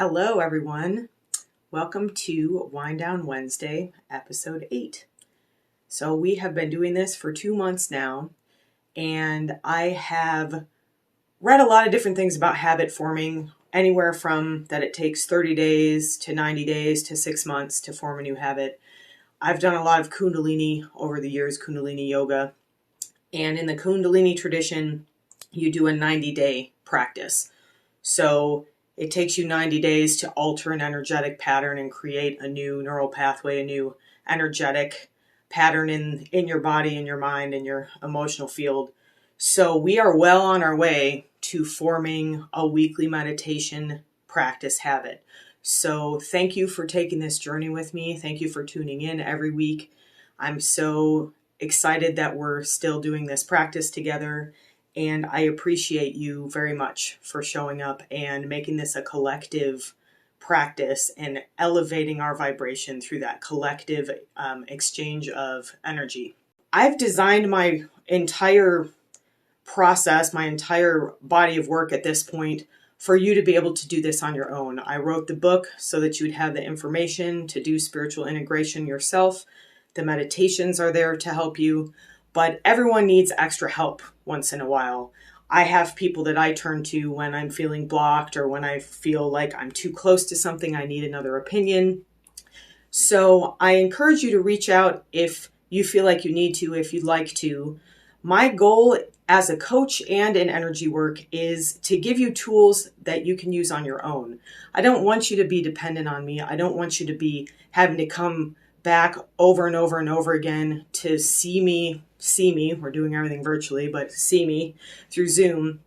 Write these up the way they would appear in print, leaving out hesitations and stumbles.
Hello, everyone. Welcome to Wind Down Wednesday, episode 8. So we have been doing this for 2 months now, and I have read a lot of different things about habit forming, anywhere from that it takes 30 days to 90 days to 6 months to form a new habit. I've done a lot of Kundalini over the years, Kundalini yoga, and in the Kundalini tradition, you do a 90-day practice. So it takes you 90 days to alter an energetic pattern and create a new neural pathway, a new energetic pattern in your body, in your mind, in your emotional field. So we are well on our way to forming a weekly meditation practice habit. So thank you for taking this journey with me. Thank you for tuning in every week. I'm so excited that we're still doing this practice together. And I appreciate you very much for showing up and making this a collective practice and elevating our vibration through that collective exchange of energy. I've designed my entire process, my entire body of work at this point for you to be able to do this on your own. I wrote the book so that you'd have the information to do spiritual integration yourself. The meditations are there to help you. But everyone needs extra help once in a while. I have people that I turn to when I'm feeling blocked or when I feel like I'm too close to something, I need another opinion. So I encourage you to reach out if you feel like you need to, if you'd like to. My goal as a coach and in energy work is to give you tools that you can use on your own. I don't want you to be dependent on me. I don't want you to be having to come back over and over and over again to see me, we're doing everything virtually, but see me through Zoom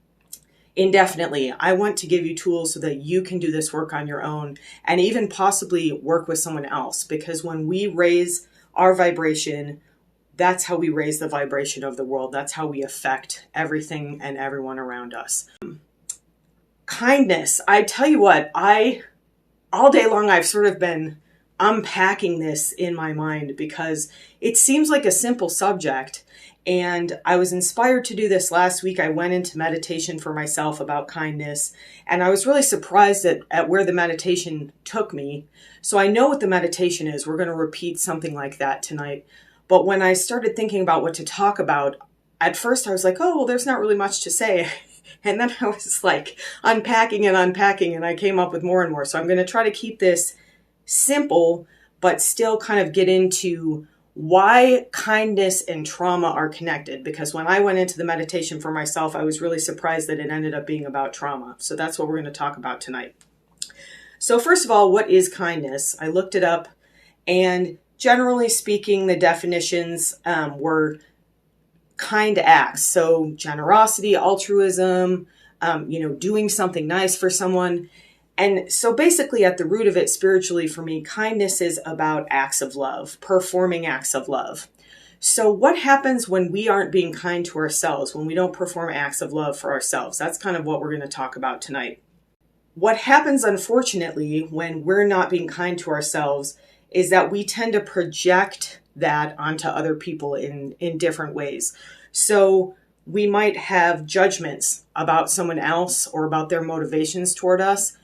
indefinitely. I want to give you tools so that you can do this work on your own and even possibly work with someone else, because when we raise our vibration, that's how we raise the vibration of the world. That's how we affect everything and everyone around us. Kindness. I tell you what, all day long, I've sort of been unpacking this in my mind because it seems like a simple subject. And I was inspired to do this last week. I went into meditation for myself about kindness, and I was really surprised at where the meditation took me. So I know what the meditation is. We're going to repeat something like that tonight. But when I started thinking about what to talk about, at first I was like, oh, well, there's not really much to say. And then I was like unpacking, and I came up with more and more. So I'm going to try to keep this simple, but still kind of get into why kindness and trauma are connected. Because when I went into the meditation for myself, I was really surprised that it ended up being about trauma. So that's what we're going to talk about tonight. So first of all, what is kindness? I looked it up, and generally speaking, the definitions were kind acts. So generosity, altruism, doing something nice for someone. And so basically at the root of it spiritually for me, kindness is about acts of love, performing acts of love. So what happens when we aren't being kind to ourselves, when we don't perform acts of love for ourselves? That's kind of what we're going to talk about tonight. What happens, unfortunately, when we're not being kind to ourselves is that we tend to project that onto other people in different ways. So we might have judgments about someone else or about their motivations toward us.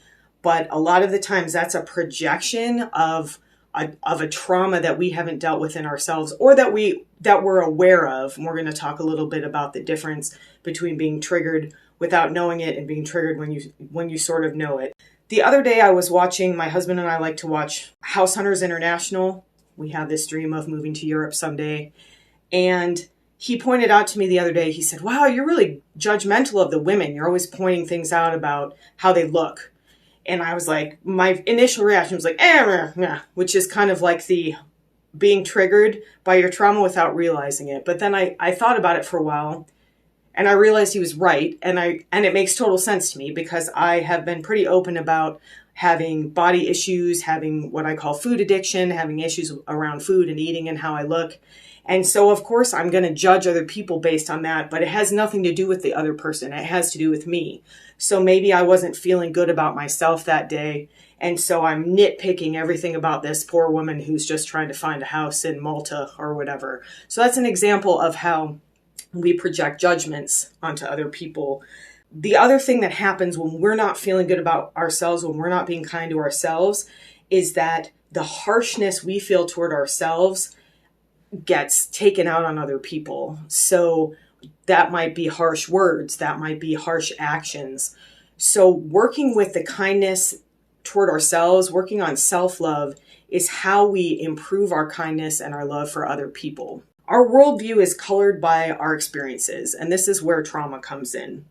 But a lot of the times that's a projection of a trauma that we haven't dealt with in ourselves, or that we're aware of. And we're going to talk a little bit about the difference between being triggered without knowing it and being triggered when you sort of know it. The other day I was watching, my husband and I like to watch House Hunters International. We have this dream of moving to Europe someday. And he pointed out to me the other day, he said, wow, you're really judgmental of the women. You're always pointing things out about how they look. And I was like, my initial reaction was like, which is kind of like the being triggered by your trauma without realizing it. But then I thought about it for a while, and I realized he was right. And it makes total sense to me because I have been pretty open about having body issues, having what I call food addiction, having issues around food and eating and how I look. And so, of course, I'm going to judge other people based on that, but it has nothing to do with the other person. It has to do with me. So maybe I wasn't feeling good about myself that day. And so I'm nitpicking everything about this poor woman who's just trying to find a house in Malta or whatever. So that's an example of how we project judgments onto other people. the other thing that happens when we're not feeling good about ourselves, when we're not being kind to ourselves, is that the harshness we feel toward ourselves gets taken out on other people. So that might be harsh words, that might be harsh actions. So working with the kindness toward ourselves, working on self-love, is how we improve our kindness and our love for other people. Our worldview is colored by our experiences, and this is where trauma comes in.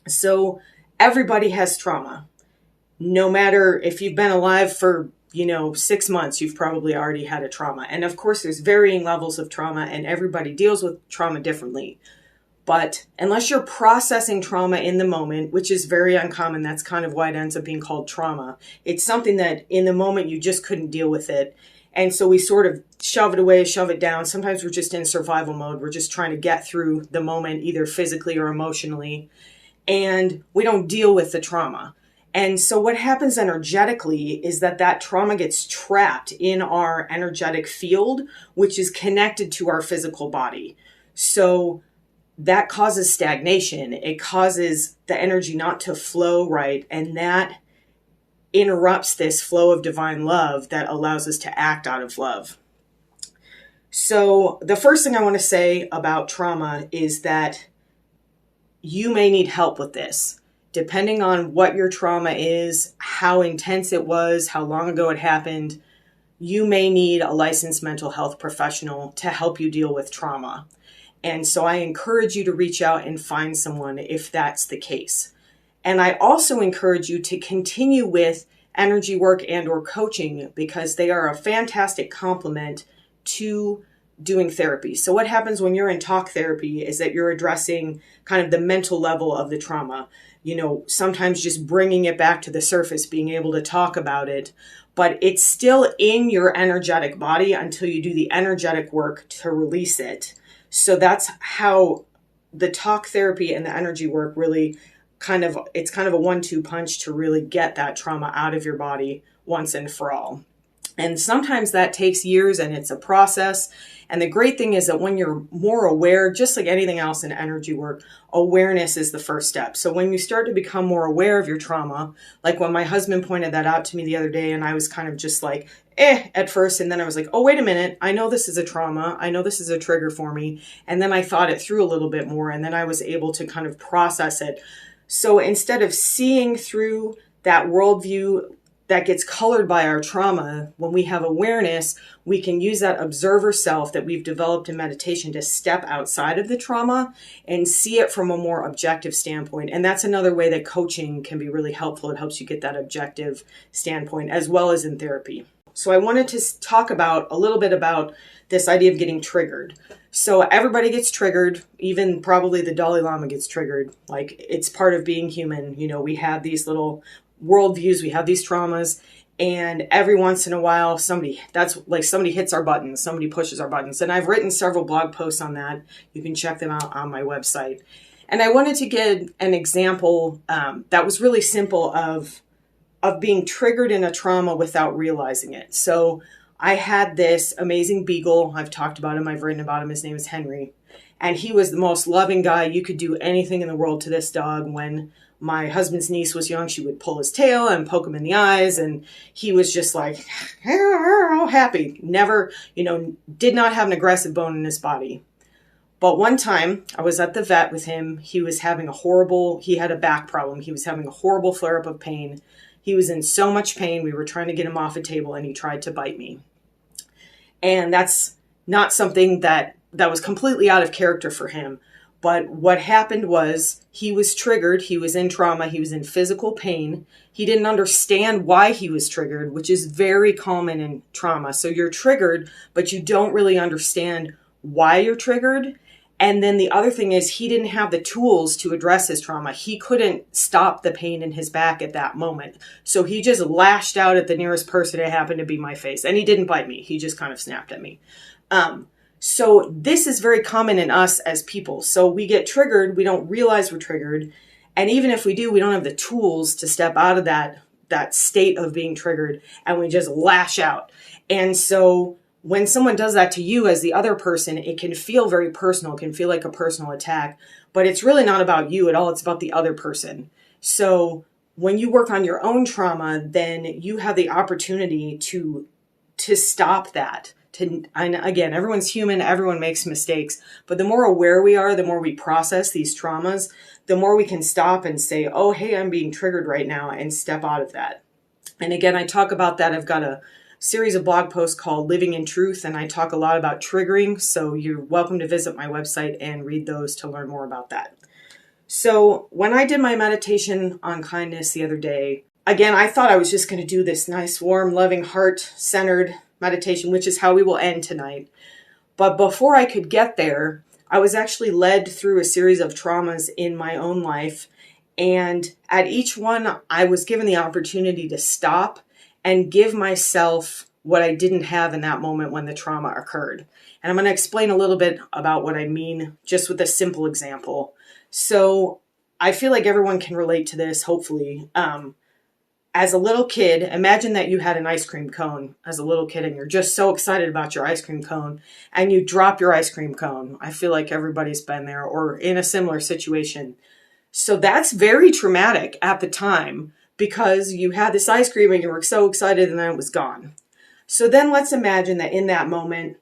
So everybody has trauma. No matter if you've been alive for 6 months, you've probably already had a trauma. And of course, there's varying levels of trauma, and everybody deals with trauma differently. But unless you're processing trauma in the moment, which is very uncommon, that's kind of why it ends up being called trauma. It's something that in the moment you just couldn't deal with it. And so we sort of shove it away, shove it down. Sometimes we're just in survival mode. We're just trying to get through the moment, either physically or emotionally. And we don't deal with the trauma. And so what happens energetically is that trauma gets trapped in our energetic field, which is connected to our physical body. So that causes stagnation. It causes the energy not to flow right. And that interrupts this flow of divine love that allows us to act out of love. So the first thing I want to say about trauma is that you may need help with this. Depending on what your trauma is, how intense it was, how long ago it happened, you may need a licensed mental health professional to help you deal with trauma. And so I encourage you to reach out and find someone if that's the case. And I also encourage you to continue with energy work and or coaching, because they are a fantastic complement to doing therapy. So what happens when you're in talk therapy is that you're addressing kind of the mental level of the trauma. Sometimes just bringing it back to the surface, being able to talk about it, but it's still in your energetic body until you do the energetic work to release it. So that's how the talk therapy and the energy work really it's kind of a 1-2 punch to really get that trauma out of your body once and for all. And sometimes that takes years, and it's a process. And the great thing is that when you're more aware, just like anything else in energy work, awareness is the first step. So when you start to become more aware of your trauma, like when my husband pointed that out to me the other day, and I was kind of just like, at first. And then I was like, oh, wait a minute. I know this is a trauma. I know this is a trigger for me. And then I thought it through a little bit more, and then I was able to kind of process it. So instead of seeing through that worldview that gets colored by our trauma, when we have awareness, we can use that observer self that we've developed in meditation to step outside of the trauma and see it from a more objective standpoint. And that's another way that coaching can be really helpful. It helps you get that objective standpoint, as well as in therapy. So I wanted to talk a little bit about this idea of getting triggered. So everybody gets triggered, even probably the Dalai Lama gets triggered. Like, it's part of being human. We have these little worldviews, we have these traumas, and every once in a while somebody hits our buttons, somebody pushes our buttons. And I've written several blog posts on that. You can check them out on my website. And I wanted to give an example that was really simple of being triggered in a trauma without realizing it. So I had this amazing beagle. I've talked about him. I've written about him. His name is Henry. And he was the most loving guy. You could do anything in the world to this dog. When my husband's niece was young, she would pull his tail and poke him in the eyes. And he was just like, happy. Never, did not have an aggressive bone in his body. But one time I was at the vet with him. He had a back problem. He was having a horrible flare-up of pain. He was in so much pain. We were trying to get him off a table, and he tried to bite me. And that's not something that was completely out of character for him. But what happened was he was triggered. He was in trauma. He was in physical pain. He didn't understand why he was triggered, which is very common in trauma. So you're triggered, but you don't really understand why you're triggered. And then the other thing is, he didn't have the tools to address his trauma. He couldn't stop the pain in his back at that moment. So he just lashed out at the nearest person. It happened to be my face. And he didn't bite me. He just kind of snapped at me. So this is very common in us as people. So we get triggered. We don't realize we're triggered. And even if we do, we don't have the tools to step out of that state of being triggered. And we just lash out. And so when someone does that to you as the other person, it can feel very personal. It can feel like a personal attack, but it's really not about you at all. It's about the other person. So when you work on your own trauma, then you have the opportunity to stop that. And again, everyone's human, everyone makes mistakes, but the more aware we are, the more we process these traumas, the more we can stop and say, oh, hey, I'm being triggered right now, and step out of that. And again, I talk about that. I've got a series of blog posts called Living in Truth, and I talk a lot about triggering. So you're welcome to visit my website and read those to learn more about that. So when I did my meditation on kindness the other day, again, I thought I was just going to do this nice, warm, loving, heart-centered meditation, which is how we will end tonight. But before I could get there, I was actually led through a series of traumas in my own life. And at each one, I was given the opportunity to stop and give myself what I didn't have in that moment when the trauma occurred. And I'm going to explain a little bit about what I mean just with a simple example. So I feel like everyone can relate to this, hopefully. As a little kid, imagine that you had an ice cream cone as a little kid and you're just so excited about your ice cream cone and you drop your ice cream cone. I feel like everybody's been there or in a similar situation. So that's very traumatic at the time because you had this ice cream and you were so excited and then it was gone. So then let's imagine that in that moment,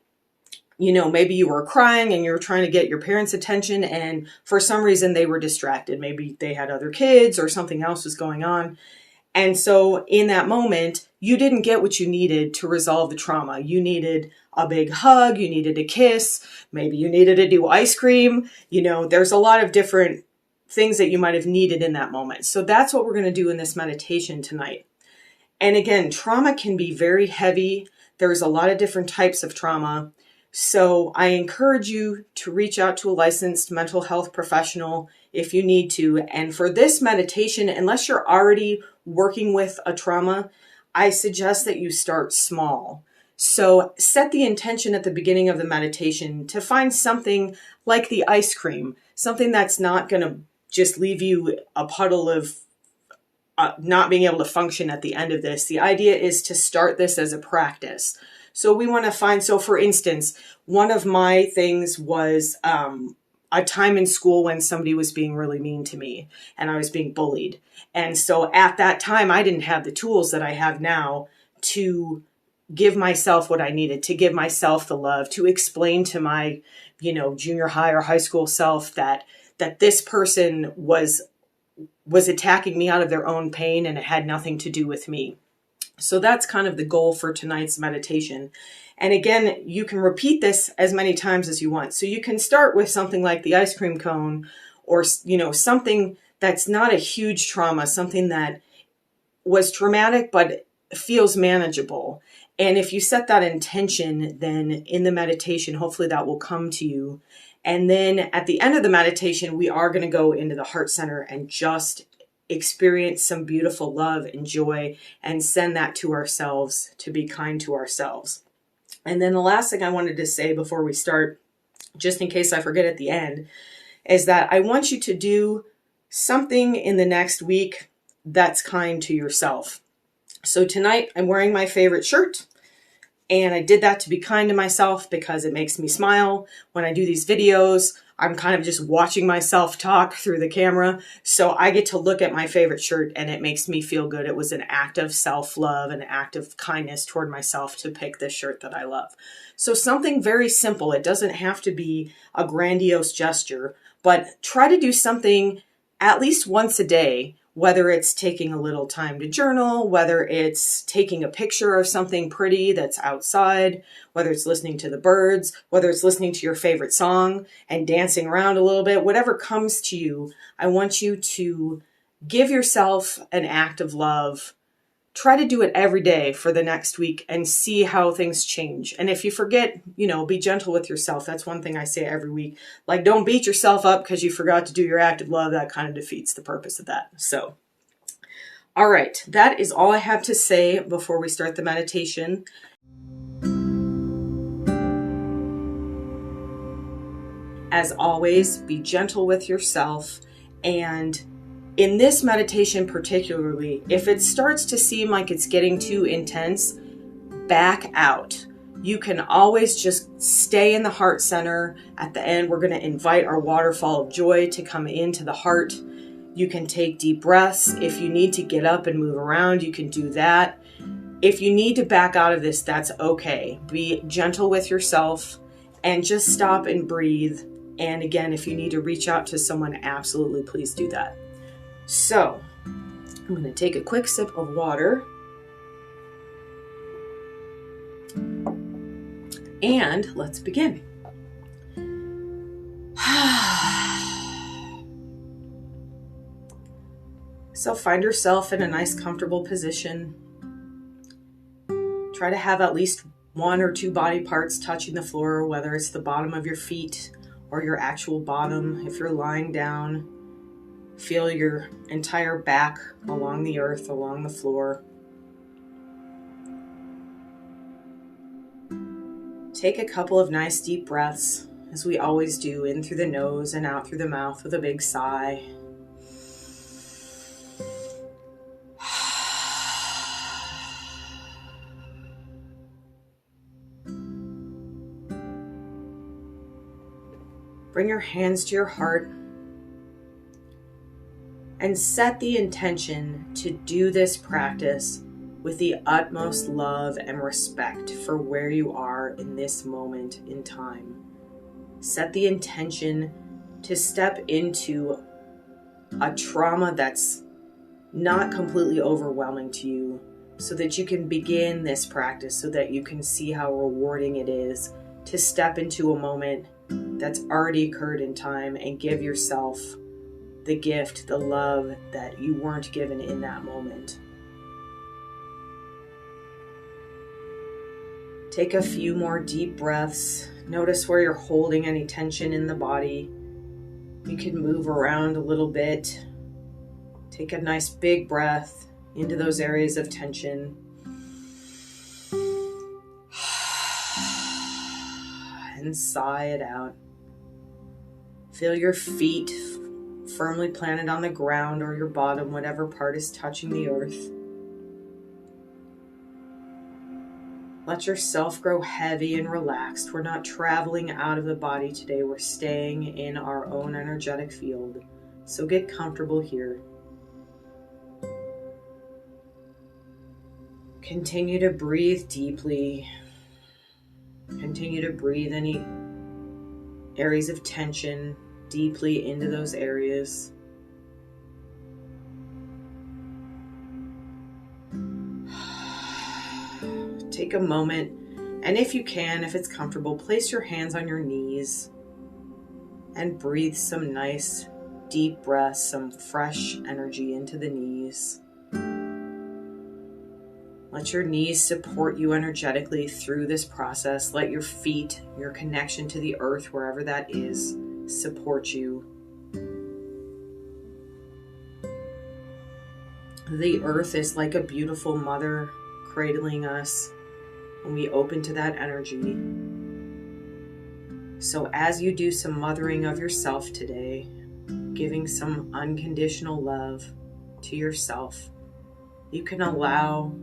maybe you were crying and you were trying to get your parents' attention and for some reason they were distracted. Maybe they had other kids or something else was going on. And so in that moment, you didn't get what you needed to resolve the trauma. You needed a big hug, you needed a kiss, maybe you needed to do ice cream. There's a lot of different things that you might have needed in that moment. So that's what we're going to do in this meditation tonight. And again, trauma can be very heavy. There's a lot of different types of trauma. So I encourage you to reach out to a licensed mental health professional if you need to. And for this meditation, unless you're already working with a trauma, I suggest that you start small. So set the intention at the beginning of the meditation to find something like the ice cream, something that's not going to just leave you a puddle of not being able to function at the end of this. The idea is to start this as a practice. So we want to find, so for instance, one of my things was a time in school when somebody was being really mean to me and I was being bullied. And so at that time, I didn't have the tools that I have now to give myself what I needed, to give myself the love, to explain to my, junior high or high school self that this person was attacking me out of their own pain and it had nothing to do with me. So that's kind of the goal for tonight's meditation. And again, you can repeat this as many times as you want. So you can start with something like the ice cream cone or, something that's not a huge trauma, something that was traumatic but feels manageable. And if you set that intention, then in the meditation, hopefully that will come to you. And then at the end of the meditation, we are going to go into the heart center and just experience some beautiful love and joy and send that to ourselves, to be kind to ourselves. And then the last thing I wanted to say before we start, just in case I forget at the end, is that I want you to do something in the next week that's kind to yourself. So tonight I'm wearing my favorite shirt. And I did that to be kind to myself because it makes me smile. When I do these videos, I'm kind of just watching myself talk through the camera. So I get to look at my favorite shirt and it makes me feel good. It was an act of self-love, an act of kindness toward myself to pick this shirt that I love. So something very simple. It doesn't have to be a grandiose gesture, but try to do something at least once a day. Whether it's taking a little time to journal, whether it's taking a picture of something pretty that's outside, whether it's listening to the birds, whether it's listening to your favorite song and dancing around a little bit, whatever comes to you, I want you to give yourself an act of love. Try to do it every day for the next week and see how things change. And if you forget, be gentle with yourself. That's one thing I say every week. Like, don't beat yourself up because you forgot to do your act of love. That kind of defeats the purpose of that. So, all right, that is all I have to say before we start the meditation. As always, be gentle with yourself. And in this meditation particularly, if it starts to seem like it's getting too intense, back out. You can always just stay in the heart center. At the end, we're going to invite our waterfall of joy to come into the heart. You can take deep breaths. If you need to get up and move around, you can do that. If you need to back out of this, that's okay. Be gentle with yourself and just stop and breathe. And again, if you need to reach out to someone, absolutely please do that. So I'm going to take a quick sip of water. And let's begin. So find yourself in a nice, comfortable position. Try to have at least 1 or 2 body parts touching the floor, whether it's the bottom of your feet or your actual bottom. If you're lying down, feel your entire back along the earth, along the floor. Take a couple of nice deep breaths, as we always do, in through the nose and out through the mouth with a big sigh. Bring your hands to your heart and set the intention to do this practice with the utmost love and respect for where you are in this moment in time. Set the intention to step into a trauma that's not completely overwhelming to you, so that you can begin this practice, so that you can see how rewarding it is to step into a moment that's already occurred in time and give yourself the gift, the love that you weren't given in that moment. Take a few more deep breaths. Notice where you're holding any tension in the body. You can move around a little bit. Take a nice big breath into those areas of tension. And sigh it out. Feel your feet firmly planted on the ground or your bottom, whatever part is touching the earth. Let yourself grow heavy and relaxed. We're not traveling out of the body today. We're staying in our own energetic field. So get comfortable here. Continue to breathe deeply. Continue to breathe any areas of tension deeply into those areas. Take a moment, and if you can, if it's comfortable, place your hands on your knees and breathe some nice deep breaths, some fresh energy into the knees. Let your knees support you energetically through this process. Let your feet, your connection to the earth, wherever that is, support you. The earth is like a beautiful mother cradling us when we open to that energy. So as you do some mothering of yourself today, giving some unconditional love to yourself, you can allow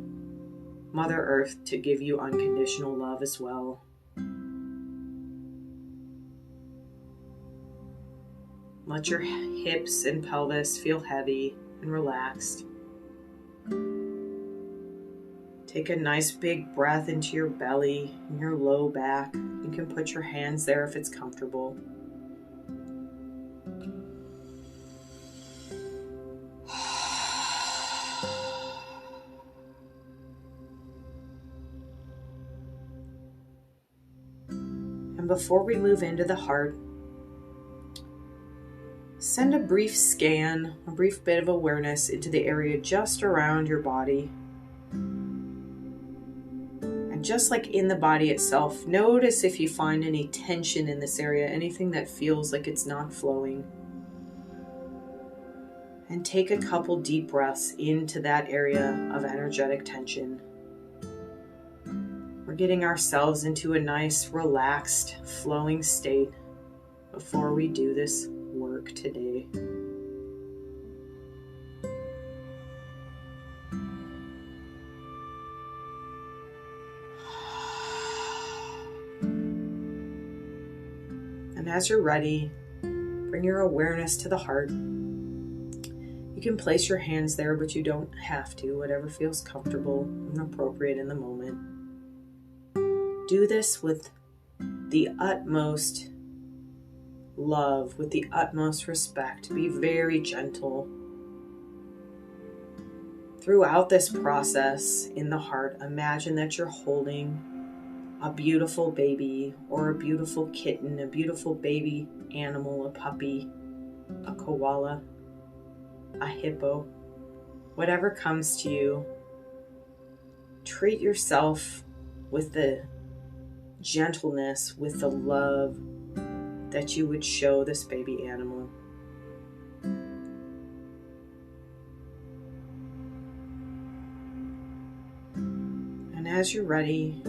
Mother Earth to give you unconditional love as well. Let your hips and pelvis feel heavy and relaxed. Take a nice big breath into your belly and your low back. You can put your hands there if it's comfortable. And before we move into the heart, send a brief scan, a brief bit of awareness into the area just around your body. And just like in the body itself, notice if you find any tension in this area, anything that feels like it's not flowing. And take a couple deep breaths into that area of energetic tension. We're getting ourselves into a nice, relaxed, flowing state before we do this work today. as you're ready, bring your awareness to the heart. You can place your hands there, but you don't have to, whatever feels comfortable and appropriate in the moment. Do this with the utmost love, with the utmost respect. Be very gentle. Throughout this process in the heart, imagine that you're holding a beautiful baby or a beautiful kitten, a beautiful baby animal, a puppy, a koala, a hippo, whatever comes to you. Treat yourself with the gentleness, with the love that you would show this baby animal. And as you're ready,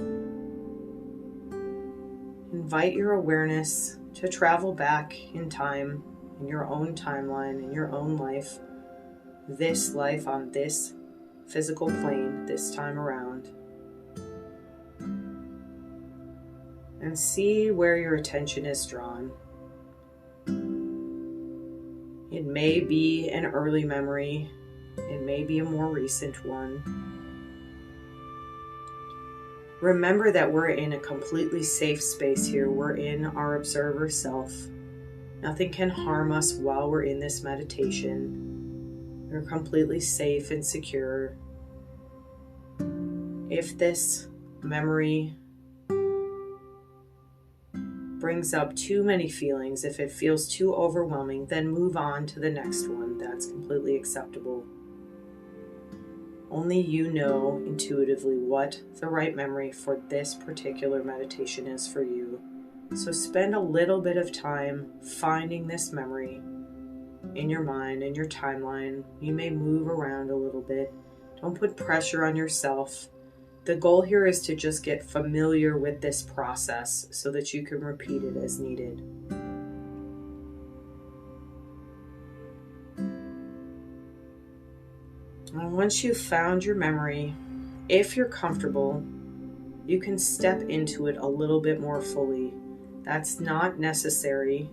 invite your awareness to travel back in time, in your own timeline, in your own life, this life on this physical plane this time around. And see where your attention is drawn. It may be an early memory. It may be a more recent one. Remember that we're in a completely safe space here. We're in our observer self. Nothing can harm us while we're in this meditation. We're completely safe and secure. If this memory brings up too many feelings, if it feels too overwhelming, then move on to the next one. That's completely acceptable. Only you know intuitively what the right memory for this particular meditation is for you. So spend a little bit of time finding this memory in your mind, in your timeline. You may move around a little bit. Don't put pressure on yourself. The goal here is to just get familiar with this process so that you can repeat it as needed. And once you've found your memory, if you're comfortable, you can step into it a little bit more fully. That's not necessary.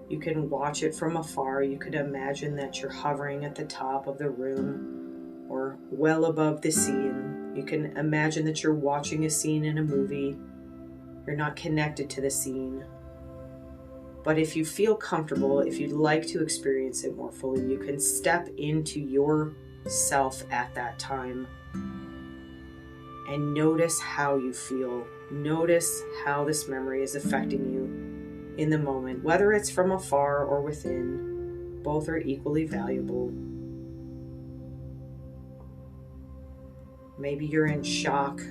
You can watch it from afar. You could imagine that you're hovering at the top of the room or well above the scene. You can imagine that you're watching a scene in a movie. You're not connected to the scene. But if you feel comfortable, if you'd like to experience it more fully, you can step into yourself at that time and notice how you feel. Notice how this memory is affecting you in the moment, whether it's from afar or within. Both are equally valuable. Maybe you're in shock.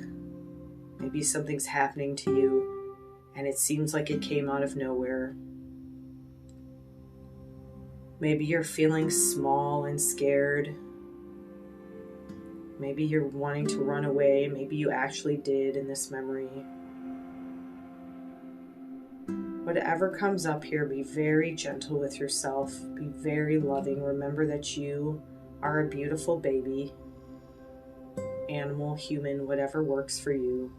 Maybe something's happening to you and it seems like it came out of nowhere. Maybe you're feeling small and scared. Maybe you're wanting to run away. Maybe you actually did in this memory. Whatever comes up here, be very gentle with yourself. Be very loving. Remember that you are a beautiful baby, animal, human, whatever works for you.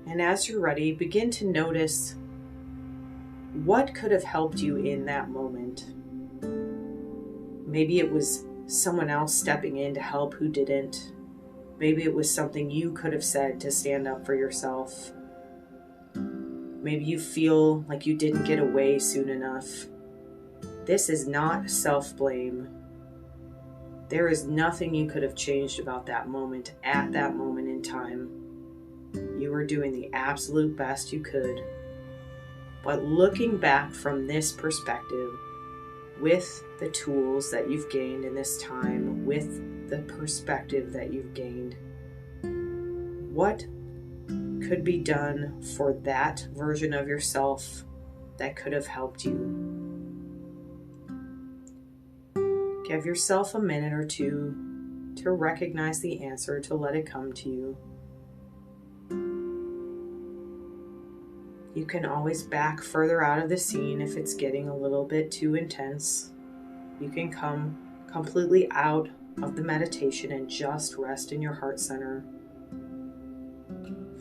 And as you're ready, begin to notice what could have helped you in that moment. Maybe it was someone else stepping in to help who didn't. Maybe it was something you could have said to stand up for yourself. Maybe you feel like you didn't get away soon enough. This is not self-blame. There is nothing you could have changed about that moment at that moment in time. You were doing the absolute best you could. But looking back from this perspective, with the tools that you've gained in this time, with the perspective that you've gained, what could be done for that version of yourself that could have helped you? Give yourself a minute or two to recognize the answer, to let it come to you. You can always back further out of the scene if it's getting a little bit too intense. You can come completely out of the meditation and just rest in your heart center.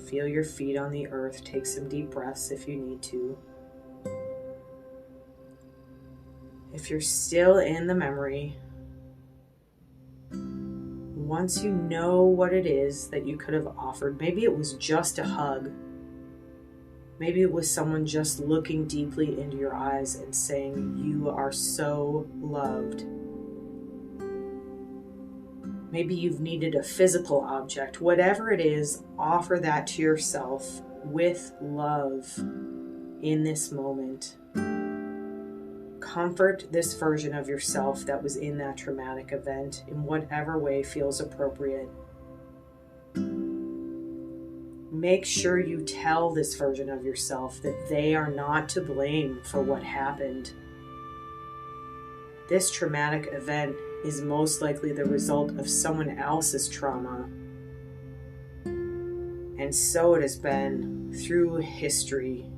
Feel your feet on the earth. Take some deep breaths if you need to. If you're still in the memory, once you know what it is that you could have offered, maybe it was just a hug. Maybe it was someone just looking deeply into your eyes and saying, "You are so loved." Maybe you've needed a physical object. Whatever it is, offer that to yourself with love in this moment. Comfort this version of yourself that was in that traumatic event in whatever way feels appropriate. Make sure you tell this version of yourself that they are not to blame for what happened. This traumatic event is most likely the result of someone else's trauma. And so it has been through history.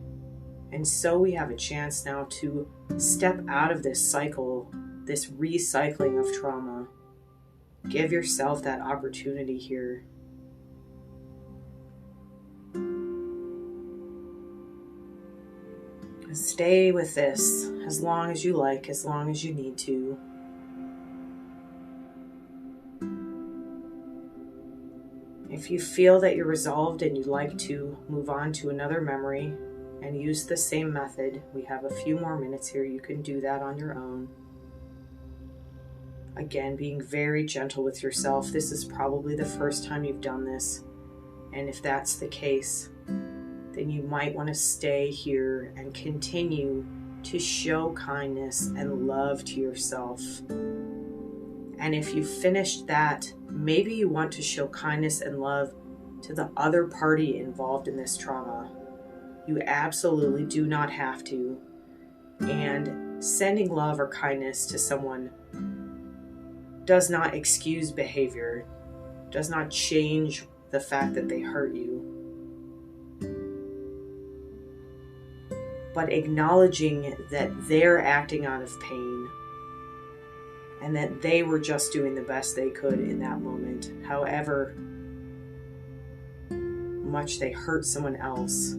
And so we have a chance now to step out of this cycle, this recycling of trauma. Give yourself that opportunity here. Stay with this as long as you like, as long as you need to. If you feel that you're resolved and you'd like to move on to another memory and use the same method, we have a few more minutes here. You can do that on your own. Again, being very gentle with yourself. This is probably the first time you've done this. And if that's the case, then you might want to stay here and continue to show kindness and love to yourself. And if you finished that, maybe you want to show kindness and love to the other party involved in this trauma. You absolutely do not have to. And sending love or kindness to someone does not excuse behavior, does not change the fact that they hurt you. But acknowledging that they're acting out of pain and that they were just doing the best they could in that moment, however much they hurt someone else,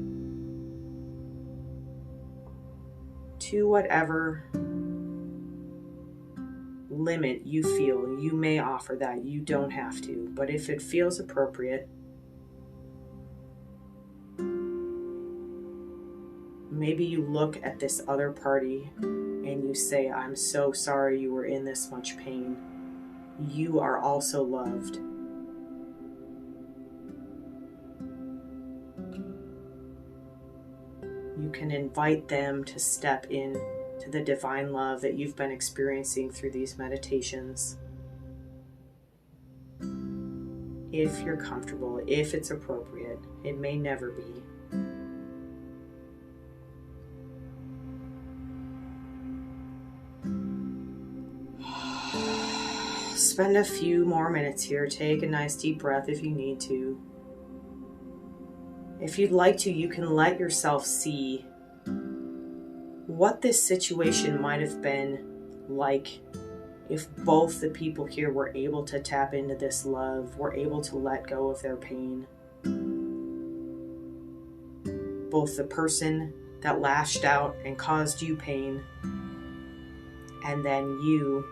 to whatever limit you feel, you may offer that. You don't have to. But if it feels appropriate, maybe you look at this other party and you say, "I'm so sorry you were in this much pain. You are also loved." You can invite them to step in to the divine love that you've been experiencing through these meditations. If you're comfortable, if it's appropriate, it may never be. Spend a few more minutes here. Take a nice deep breath if you need to. If you'd like to, you can let yourself see what this situation might have been like if both the people here were able to tap into this love, were able to let go of their pain. Both the person that lashed out and caused you pain, and then you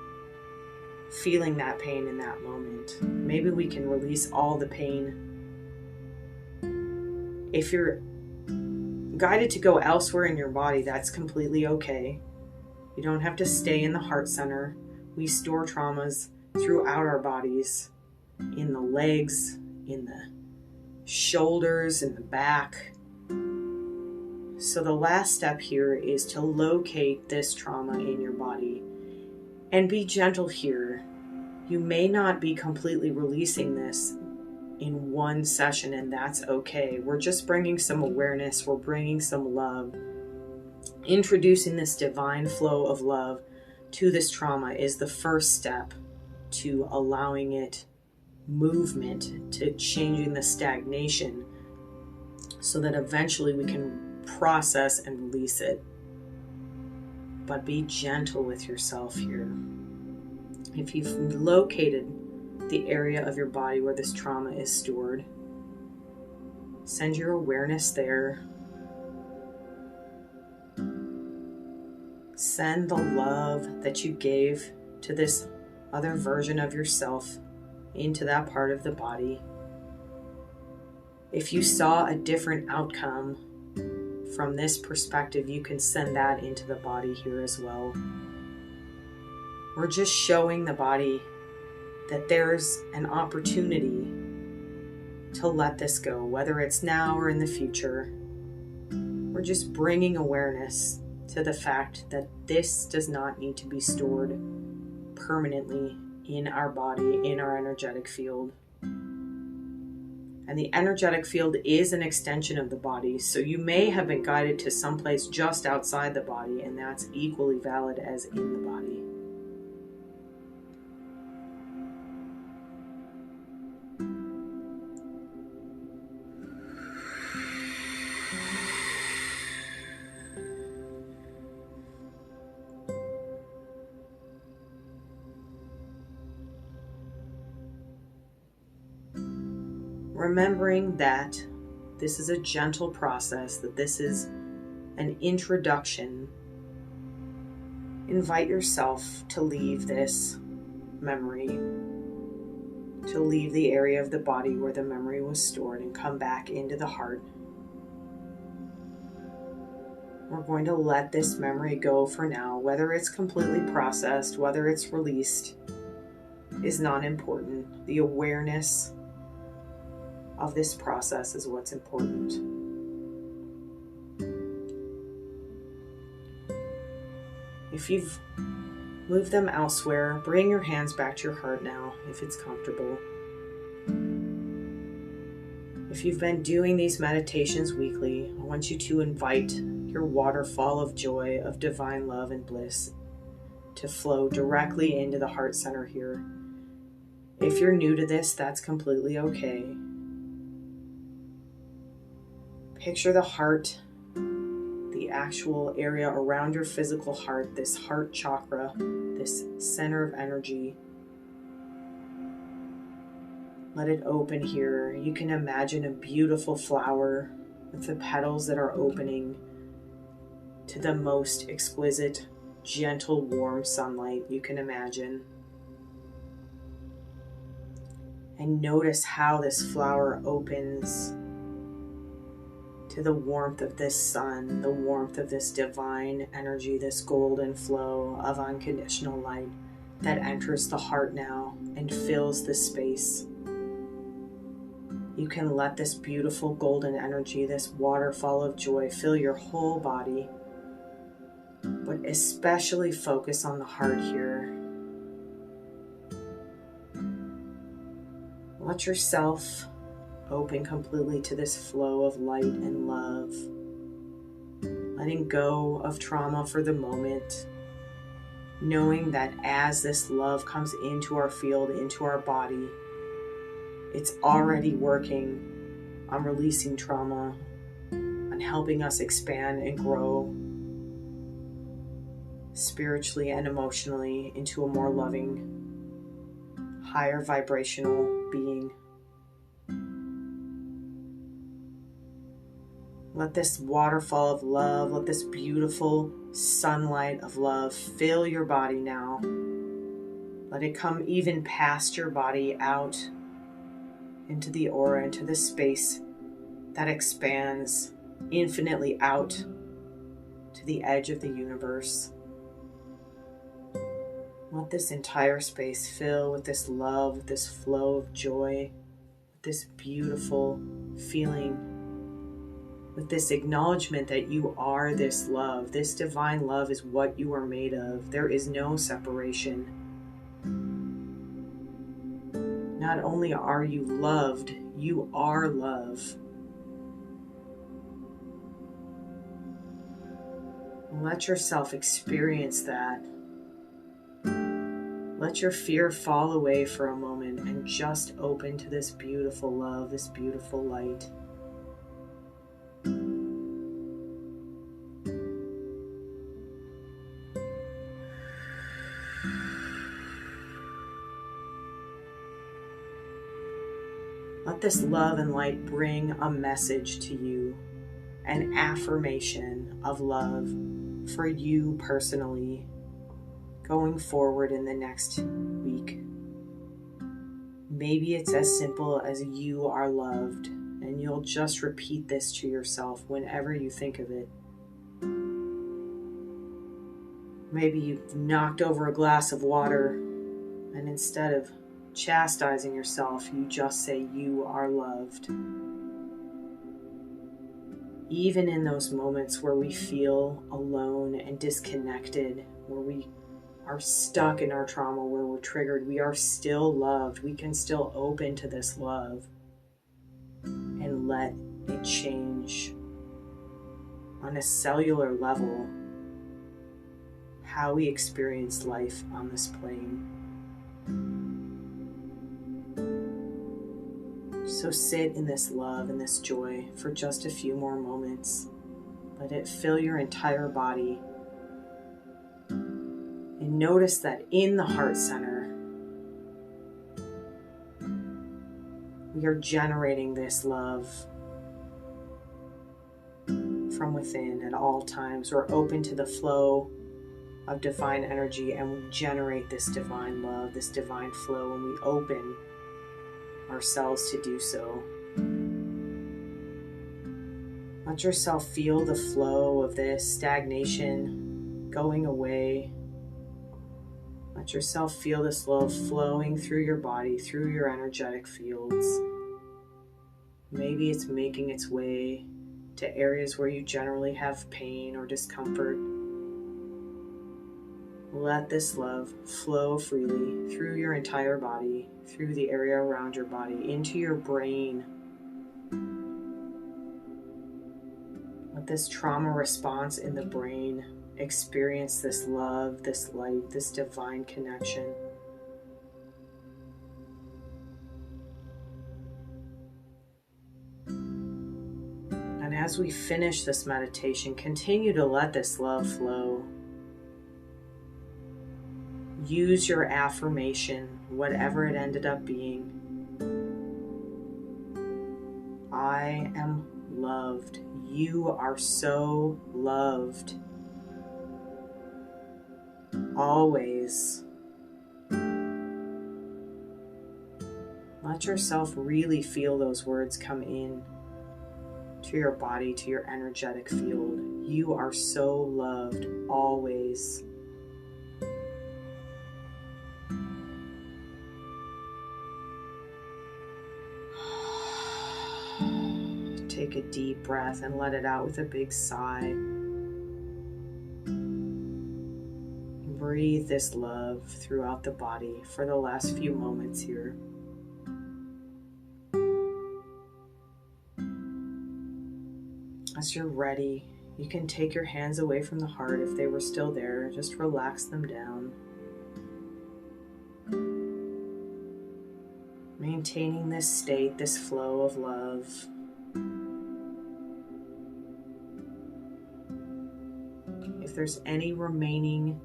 feeling that pain in that moment. Maybe we can release all the pain. If you're guided to go elsewhere in your body, that's completely okay. You don't have to stay in the heart center. We store traumas throughout our bodies, in the legs, in the shoulders, in the back. So the last step here is to locate this trauma in your body and be gentle here. You may not be completely releasing this in one session, and that's okay. We're just bringing some awareness. We're bringing some love. Introducing this divine flow of love to this trauma is the first step to allowing it movement, to changing the stagnation, so that eventually we can process and release it. But be gentle with yourself here. If you've located the area of your body where this trauma is stored, send your awareness there. Send the love that you gave to this other version of yourself into that part of the body. If you saw a different outcome from this perspective, you can send that into the body here as well. We're just showing the body that there's an opportunity to let this go, whether it's now or in the future. We're just bringing awareness to the fact that this does not need to be stored permanently in our body, in our energetic field. And the energetic field is an extension of the body, so you may have been guided to someplace just outside the body, and that's equally valid as in the body. Remembering that this is a gentle process, that this is an introduction, invite yourself to leave this memory, to leave the area of the body where the memory was stored and come back into the heart. We're going to let this memory go for now. Whether it's completely processed, whether it's released, is not important. The awareness of this process is what's important. If you've moved them elsewhere, bring your hands back to your heart now, if it's comfortable. If you've been doing these meditations weekly, I want you to invite your waterfall of joy, of divine love and bliss to flow directly into the heart center here. If you're new to this, that's completely okay. Picture the heart, the actual area around your physical heart, this heart chakra, this center of energy. Let it open here. You can imagine a beautiful flower with the petals that are opening to the most exquisite, gentle, warm sunlight you can imagine. And notice how this flower opens to the warmth of this sun, the warmth of this divine energy, this golden flow of unconditional light that enters the heart now and fills the space. You can let this beautiful golden energy, this waterfall of joy, fill your whole body, but especially focus on the heart here. Let yourself open completely to this flow of light and love, letting go of trauma for the moment, knowing that as this love comes into our field, into our body, it's already working on releasing trauma, on helping us expand and grow spiritually and emotionally into a more loving, higher vibrational being. Let this waterfall of love, let this beautiful sunlight of love fill your body now. Let it come even past your body out into the aura, into the space that expands infinitely out to the edge of the universe. Let this entire space fill with this love, with this flow of joy, with this beautiful feeling, with this acknowledgement that you are this love. This divine love is what you are made of. There is no separation. Not only are you loved, you are love. Let yourself experience that. Let your fear fall away for a moment and just open to this beautiful love, this beautiful light. Let this love and light bring a message to you, an affirmation of love for you personally going forward in the next week. Maybe it's as simple as you are loved, and you'll just repeat this to yourself whenever you think of it. Maybe you've knocked over a glass of water, and instead of chastising yourself, you just say you are loved. Even in those moments where we feel alone and disconnected, where we are stuck in our trauma, where we're triggered, we are still loved. We can still open to this love and let it change on a cellular level how we experience life on this plane. So sit in this love and this joy for just a few more moments. Let it fill your entire body. And notice that in the heart center, we are generating this love from within at all times. We're open to the flow of divine energy, and we generate this divine love, this divine flow, and we open ourselves to do so. Let yourself feel the flow of this stagnation going away. Let yourself feel this love flowing through your body, through your energetic fields. Maybe it's making its way to areas where you generally have pain or discomfort. Let this love flow freely through your entire body, through the area around your body, into your brain. Let this trauma response in the brain experience this love, this light, this divine connection. And as we finish this meditation, continue to let this love flow. Use your affirmation, whatever it ended up being. I am loved. You are so loved. Always. Let yourself really feel those words come in to your body, to your energetic field. You are so loved, always. Take a deep breath and let it out with a big sigh. Breathe this love throughout the body for the last few moments here. As you're ready, you can take your hands away from the heart if they were still there. Just relax them down. Maintaining this state, this flow of love. If there's any remaining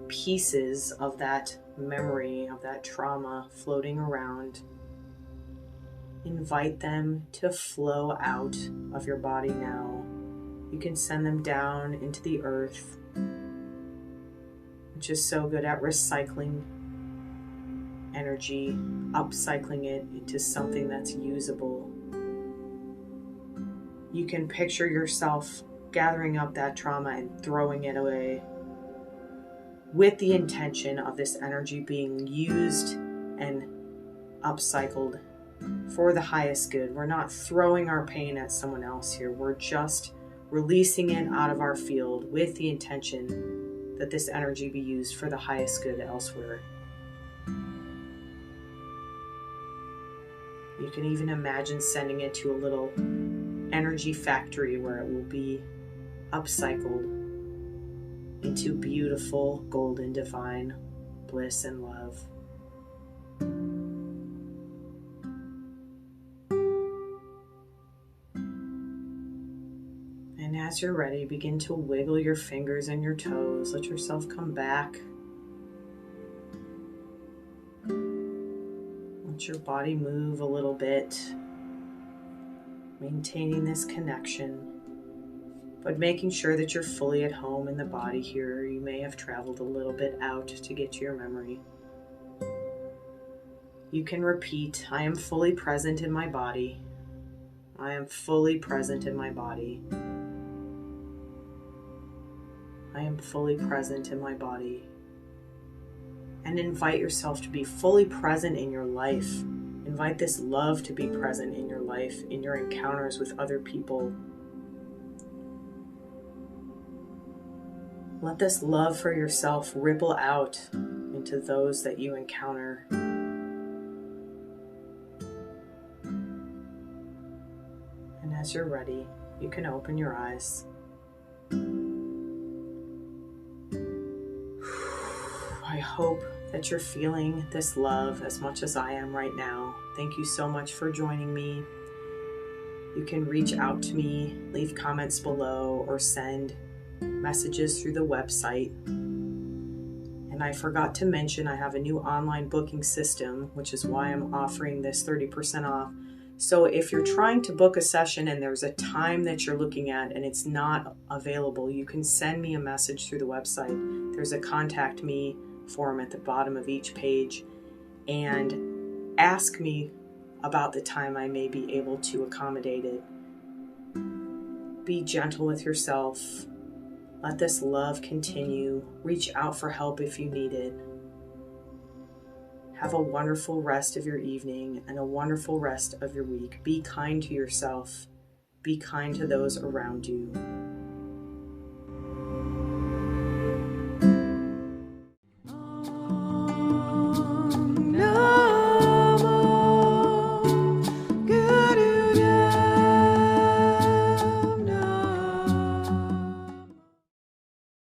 pieces of that memory, of that trauma floating around, invite them to flow out of your body now. You can send them down into the earth, which is so good at recycling energy, upcycling it into something that's usable. You can picture yourself gathering up that trauma and throwing it away with the intention of this energy being used and upcycled for the highest good. We're not throwing our pain at someone else here. We're just releasing it out of our field with the intention that this energy be used for the highest good elsewhere. You can even imagine sending it to a little energy factory where it will be upcycled into beautiful, golden, divine bliss and love. And as you're ready, begin to wiggle your fingers and your toes. Let yourself come back. Let your body move a little bit, maintaining this connection, but making sure that you're fully at home in the body here. You may have traveled a little bit out to get to your memory. You can repeat, I am fully present in my body. I am fully present in my body. I am fully present in my body. And invite yourself to be fully present in your life. Invite this love to be present in your life, in your encounters with other people. Let this love for yourself ripple out into those that you encounter. And as you're ready, you can open your eyes. I hope that you're feeling this love as much as I am right now. Thank you so much for joining me. You can reach out to me, leave comments below, or send messages through the website. And I forgot to mention I have a new online booking system, which is why I'm offering this 30% off. So if you're trying to book a session and there's a time that you're looking at and it's not available, you can send me a message through the website. There's a contact me form at the bottom of each page and ask me about the time I may be able to accommodate it. Be gentle with yourself. Let this love continue. Reach out for help if you need it. Have a wonderful rest of your evening and a wonderful rest of your week. Be kind to yourself. Be kind to those around you.